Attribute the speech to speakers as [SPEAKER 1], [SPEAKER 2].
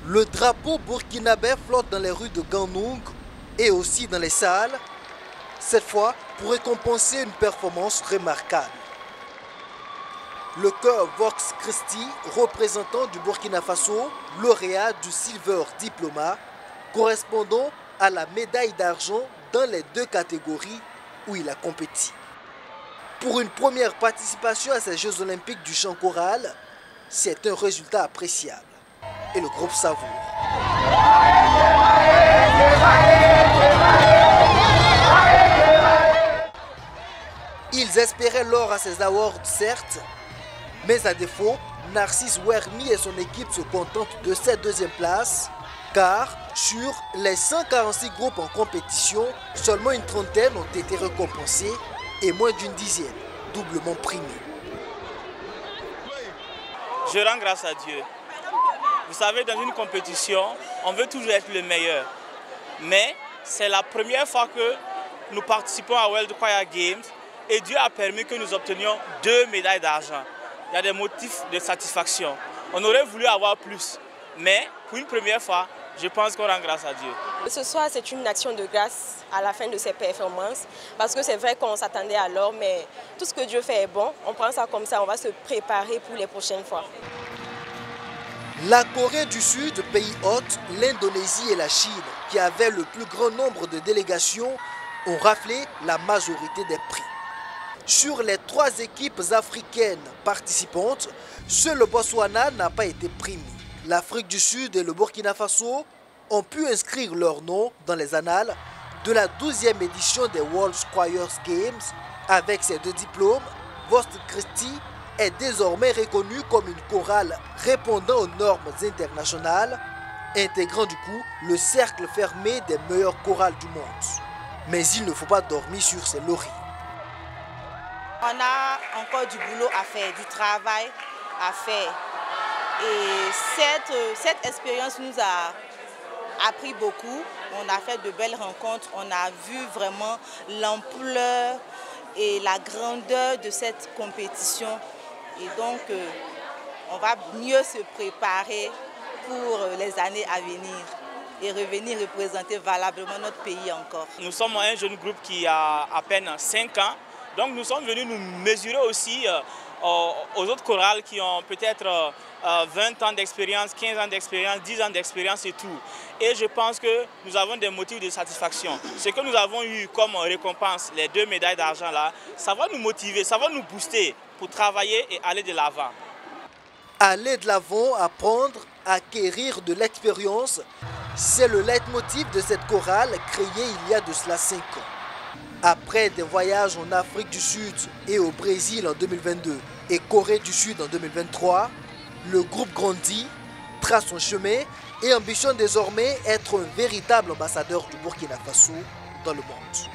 [SPEAKER 1] Le drapeau burkinabé flotte dans les rues de Ganoung et aussi dans les salles, cette fois pour récompenser une performance remarquable. Le chœur Vox Christi, représentant du Burkina Faso, lauréat du Silver Diploma, correspondant à la médaille d'argent dans les deux catégories où il a compéti. Pour une première participation à ces Jeux Olympiques du chant choral, c'est un résultat appréciable. Et le groupe savoure. Ils espéraient l'or à ces awards, certes, mais à défaut, Narcisse Wermi et son équipe se contentent de cette deuxième place, car sur les 146 groupes en compétition, seulement une trentaine ont été récompensés et moins d'une dizaine doublement primés.
[SPEAKER 2] Je rends grâce à Dieu. Vous savez, dans une compétition, on veut toujours être le meilleur. Mais c'est la première fois que nous participons à World Choir Games et Dieu a permis que nous obtenions 2 médailles d'argent. Il y a des motifs de satisfaction. On aurait voulu avoir plus, mais pour une première fois, je pense qu'on rend grâce à Dieu.
[SPEAKER 3] Ce soir, c'est une action de grâce à la fin de ces performances, parce que c'est vrai qu'on s'attendait à l'or, mais tout ce que Dieu fait est bon. On prend ça comme ça, on va se préparer pour les prochaines fois.
[SPEAKER 1] La Corée du Sud, pays hôte, l'Indonésie et la Chine, qui avaient le plus grand nombre de délégations, ont raflé la majorité des prix. Sur les 3 équipes africaines participantes, seul le Botswana n'a pas été primé. L'Afrique du Sud et le Burkina Faso ont pu inscrire leur nom dans les annales de la 12e édition des World Choir Games. Avec ces 2 diplômes, Vox Christi est désormais reconnue comme une chorale répondant aux normes internationales, intégrant du coup le cercle fermé des meilleures chorales du monde. Mais il ne faut pas dormir sur ses lauriers.
[SPEAKER 4] On a encore du boulot à faire, du travail à faire. Et cette expérience nous a appris beaucoup. On a fait de belles rencontres, on a vu vraiment l'ampleur et la grandeur de cette compétition. Et donc, on va mieux se préparer pour les années à venir et revenir représenter valablement notre pays encore.
[SPEAKER 2] Nous sommes un jeune groupe qui a à peine 5 ans. Donc nous sommes venus nous mesurer aussi aux autres chorales qui ont peut-être 20 ans d'expérience, 15 ans d'expérience, 10 ans d'expérience et tout. Et je pense que nous avons des motifs de satisfaction. Ce que nous avons eu comme récompense, les 2 médailles d'argent là, ça va nous motiver, ça va nous booster pour travailler et aller de l'avant.
[SPEAKER 1] Aller de l'avant, apprendre, acquérir de l'expérience, c'est le leitmotiv de cette chorale créée il y a de cela 5 ans. Après des voyages en Afrique du Sud et au Brésil en 2022 et Corée du Sud en 2023, le groupe grandit, trace son chemin et ambitionne désormais être un véritable ambassadeur du Burkina Faso dans le monde.